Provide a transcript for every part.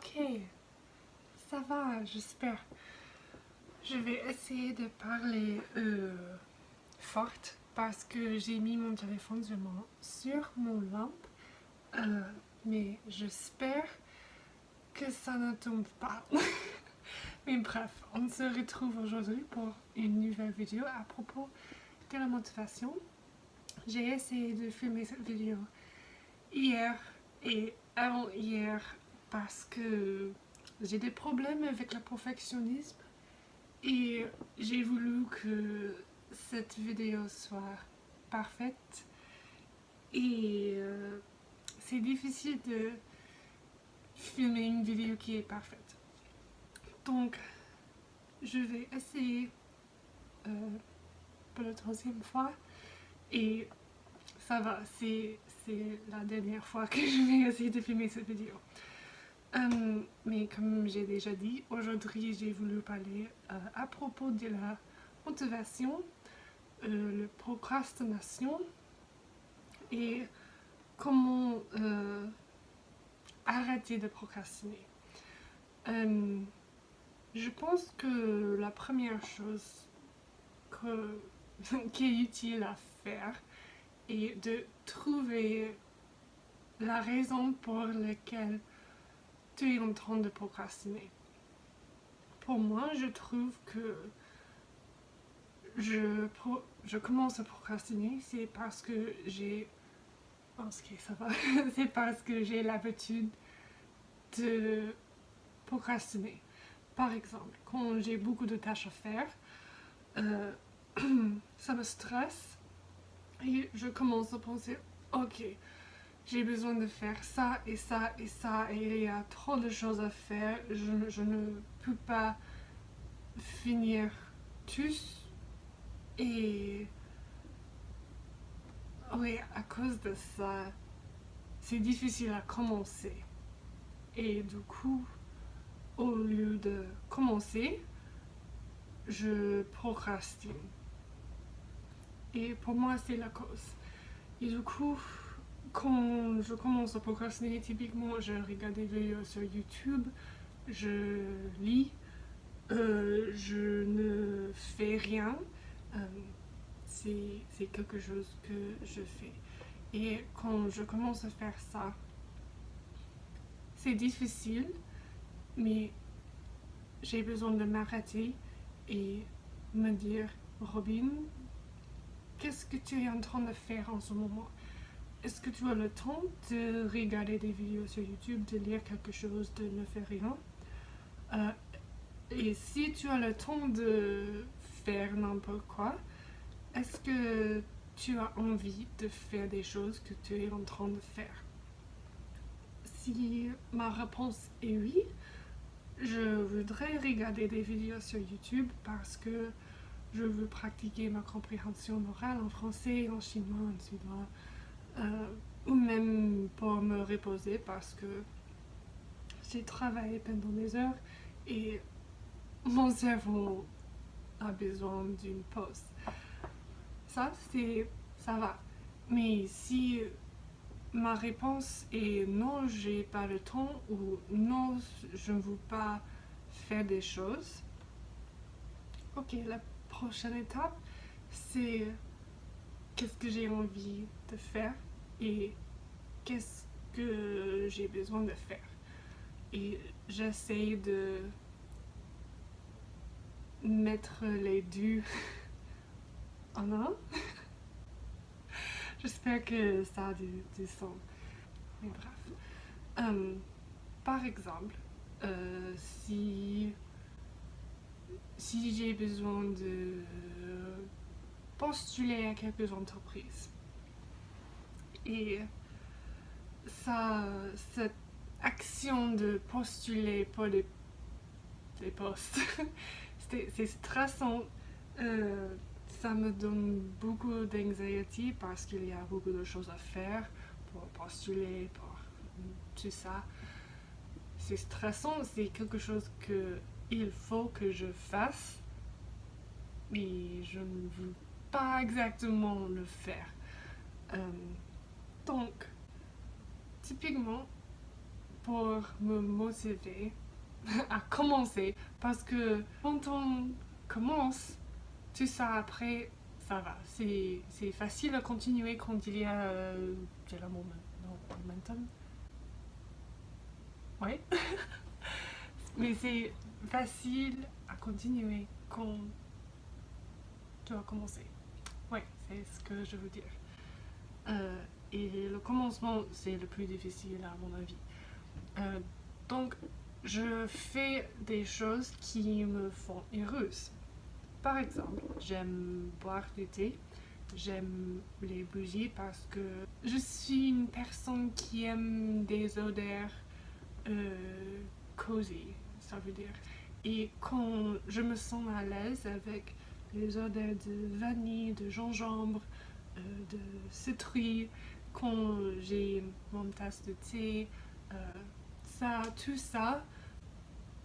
Ok, ça va, j'espère. Je vais essayer de parler forte parce que j'ai mis mon téléphone sur mon lampe, mais j'espère que ça ne tombe pas. Mais bref, on se retrouve aujourd'hui pour une nouvelle vidéo à propos de la motivation. J'ai essayé de filmer cette vidéo hier et avant-hier parce que j'ai des problèmes avec le perfectionnisme et j'ai voulu que cette vidéo soit parfaite et c'est difficile de filmer une vidéo qui est parfaite. Donc je vais essayer pour la troisième fois et ça va, c'est la dernière fois que je vais essayer de filmer cette vidéo. Mais comme j'ai déjà dit, aujourd'hui j'ai voulu parler à propos de la motivation, la procrastination et comment arrêter de procrastiner. Je pense que la première chose qui est utile à faire est de trouver la raison pour laquelle tu es en train de procrastiner. Pour moi, je trouve que je commence à procrastiner, c'est parce que j'ai... Ok, ça va. C'est parce que j'ai l'habitude de procrastiner. Par exemple, quand j'ai beaucoup de tâches à faire, ça me stresse et je commence à penser, ok, j'ai besoin de faire ça et ça et ça et il y a trop de choses à faire, je ne peux pas finir tous et oui, à cause de ça, c'est difficile à commencer. Et du coup, au lieu de commencer, je procrastine. Et pour moi, c'est la cause. Et du coup, quand je commence à procrastiner, typiquement, je regarde des vidéos sur YouTube, je lis, je ne fais rien. Euh, c'est quelque chose que je fais. Et quand je commence à faire ça, c'est difficile, mais j'ai besoin de m'arrêter et me dire, Robin, qu'est-ce que tu es en train de faire en ce moment? Est-ce que tu as le temps de regarder des vidéos sur YouTube, de lire quelque chose, de ne faire rien? Et si tu as le temps de faire n'importe quoi, est-ce que tu as envie de faire des choses que tu es en train de faire? Si ma réponse est oui, je voudrais regarder des vidéos sur YouTube parce que je veux pratiquer ma compréhension orale en français, en chinois, en suédois, ou même pour me reposer parce que j'ai travaillé pendant des heures et mon cerveau a besoin d'une pause. Ça va. Mais si ma réponse est non, j'ai pas le temps ou non, je ne veux pas faire des choses, ok, la prochaine étape, c'est qu'est-ce que j'ai envie de faire et qu'est-ce que j'ai besoin de faire. Et j'essaie de mettre les deux en un. J'espère que ça a du sens. Mais bref. Par exemple, si j'ai besoin de postuler à quelques entreprises et cette action de postuler pour des postes, c'est stressant. Ça me donne beaucoup d'anxiété parce qu'il y a beaucoup de choses à faire pour postuler, pour tout ça. C'est stressant, c'est quelque chose qu'il faut que je fasse, mais je ne veux pas exactement le faire. Donc, typiquement, pour me motiver à commencer. Parce que quand on commence, tout ça après, ça va. C'est facile à continuer quand il y a de la momentum. Oui. Mais c'est facile à continuer quand tu as commencé. Oui, c'est ce que je veux dire. Et le commencement, c'est le plus difficile à mon avis. Donc, je fais des choses qui me font heureuse. Par exemple, j'aime boire du thé, j'aime les bougies parce que je suis une personne qui aime des odeurs cozy, ça veut dire. Et quand je me sens à l'aise avec les odeurs de vanille, de gingembre, de citrouille, quand j'ai mon tasse de thé, tout ça,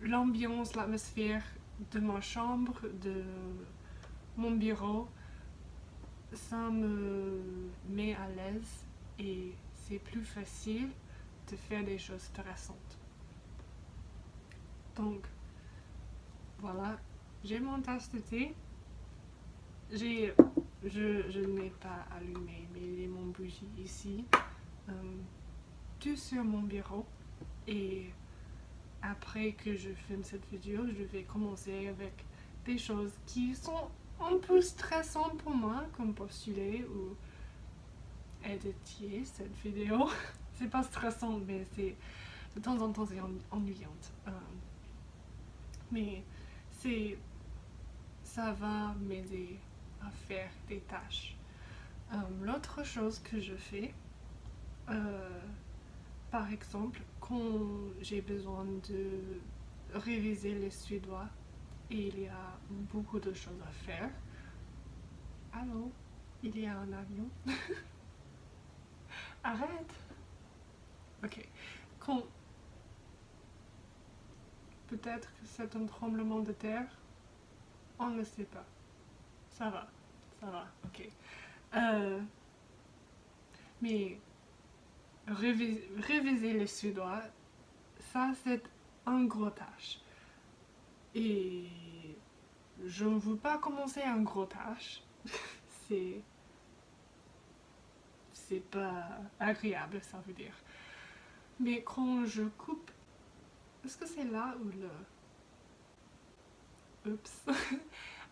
l'ambiance, l'atmosphère de ma chambre, de mon bureau, ça me met à l'aise et c'est plus facile de faire des choses intéressantes. Donc, voilà, j'ai mon tasse de thé. Je ne l'ai pas allumé, mais j'ai mon bougie ici, tout sur mon bureau. Et après que je filme cette vidéo, je vais commencer avec des choses qui sont un peu stressantes pour moi, comme postuler ou éditer cette vidéo. C'est pas stressant, mais c'est de temps en temps c'est ennuyante. Mais ça va m'aider à faire des tâches. L'autre chose que je fais, par exemple, quand j'ai besoin de réviser les suédois et il y a beaucoup de choses à faire. Allô, il y a un avion. Arrête. Ok. Quand peut-être que c'est un tremblement de terre, on ne sait pas. Ça va, ok. Mais réviser les suédois, ça c'est un gros tâche. Et je ne veux pas commencer un gros tâche. c'est pas agréable, ça veut dire. Mais quand je coupe, est-ce que c'est là ou le... Oups.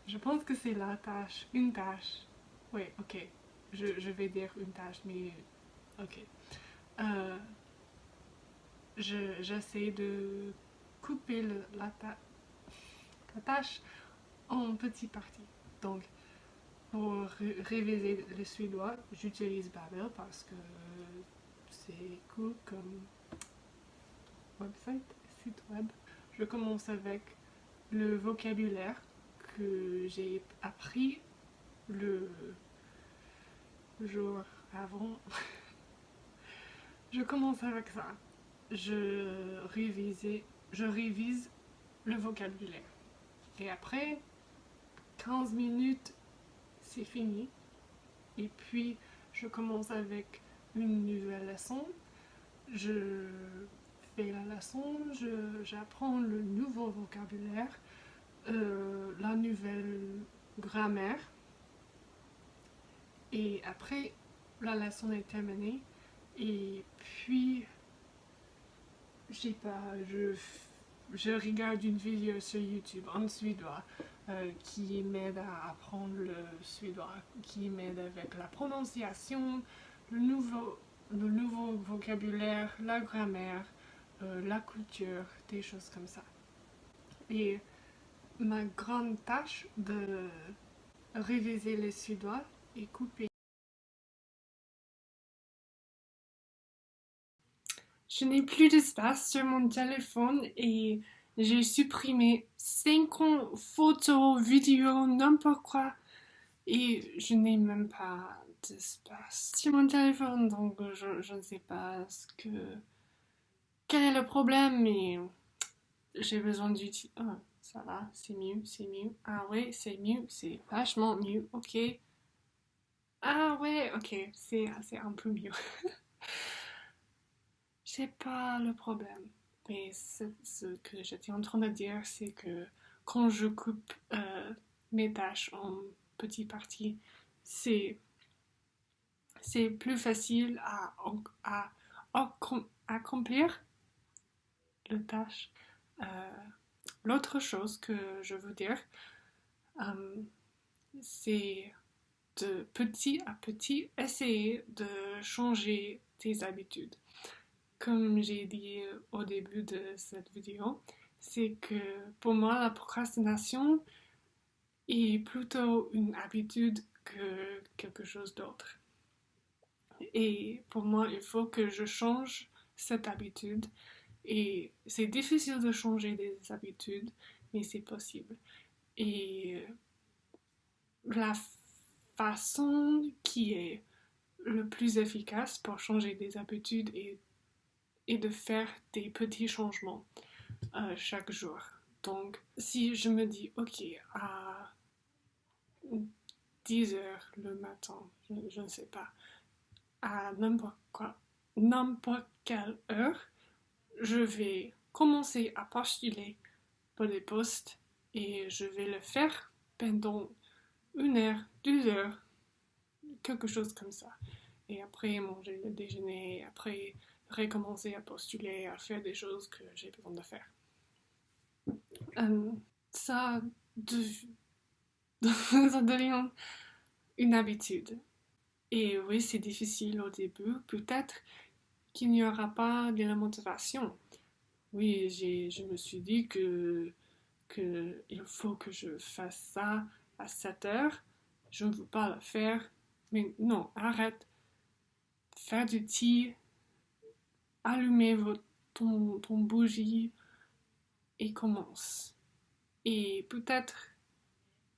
Je pense que c'est la tâche, une tâche. Oui, ok. Je vais dire une tâche, mais ok. J'essaie de couper la tâche en petites parties. Donc, pour réviser le suédois, j'utilise Babel parce que c'est cool comme site web. Je commence avec le vocabulaire que j'ai appris le jour avant. Je commence avec ça. Je révise le vocabulaire. Et après 15 minutes, c'est fini. Et puis, je commence avec une nouvelle leçon. Je fais la leçon, j'apprends le nouveau vocabulaire, la nouvelle grammaire. Et après, la leçon est terminée. Et puis, je sais pas, je regarde une vidéo sur YouTube en suédois qui m'aide à apprendre le suédois, qui m'aide avec la prononciation, le nouveau vocabulaire, la grammaire, la culture, des choses comme ça. Et ma grande tâche de réviser le suédois est coupée. Je n'ai plus d'espace sur mon téléphone et j'ai supprimé 50 photos, vidéos, n'importe quoi. Et je n'ai même pas d'espace sur mon téléphone, donc je ne sais pas quel est le problème, mais j'ai besoin d'outils. Oh, ça va, c'est mieux, c'est mieux. Ah ouais, c'est mieux, c'est vachement mieux, ok. Ah ouais, ok, c'est un peu mieux. Je c'est pas le problème. Mais ce que j'étais en train de dire, c'est que quand je coupe mes tâches en petites parties, c'est plus facile à accomplir la tâche. L'autre chose que je veux dire, c'est de petit à petit essayer de changer tes habitudes. Comme j'ai dit au début de cette vidéo, c'est que pour moi la procrastination est plutôt une habitude que quelque chose d'autre. Et pour moi, il faut que je change cette habitude. Et c'est difficile de changer des habitudes, mais c'est possible. Et la façon qui est le plus efficace pour changer des habitudes est de faire des petits changements chaque jour. Donc, si je me dis, ok, à 10 heures le matin, je ne sais pas, à n'importe quelle heure, je vais commencer à postuler pour des postes et je vais le faire pendant 1 heure, 2 heures, quelque chose comme ça. Et après manger le déjeuner, après recommencer à postuler, à faire des choses que j'ai besoin de faire. Ça devient une habitude. Et oui, c'est difficile au début. Peut-être qu'il n'y aura pas de la motivation. Oui, je me suis dit que il faut que je fasse ça à 7 heures. Je ne veux pas le faire. Mais non, arrête. Faire du thé, allumer ton bougie et commence. Et peut-être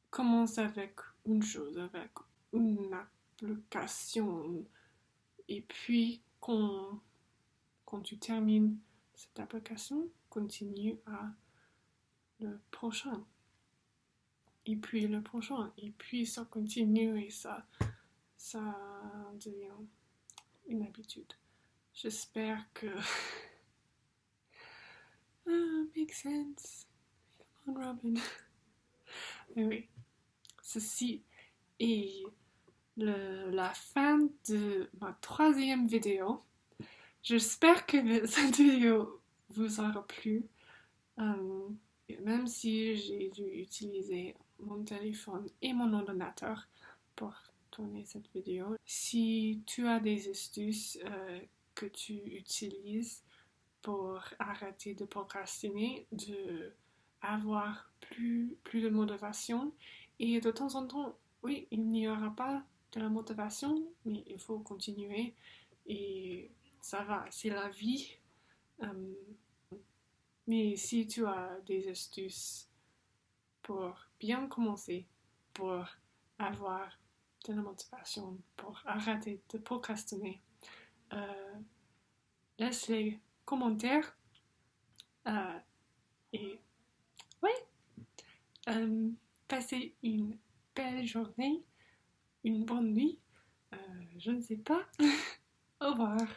commence avec une chose, avec une application. Et puis, quand tu termines cette application, continue à le prochain. Et puis le prochain. Et puis ça continue et ça devient une habitude. J'espère que... Make sense. Come on, Robin. Mais oui, ceci est la fin de ma 3e vidéo. J'espère que cette vidéo vous aura plu. Même si j'ai dû utiliser mon téléphone et mon ordinateur pour tourner cette vidéo. Si tu as des astuces que tu utilises pour arrêter de procrastiner, de avoir plus de motivation, et de temps en temps, oui, il n'y aura pas de la motivation, mais il faut continuer et ça va, c'est la vie. Mais si tu as des astuces pour bien commencer, pour avoir de la motivation, pour arrêter de procrastiner, laisse les commentaires. Et oui, passez une belle journée, une bonne nuit, je ne sais pas. Au revoir.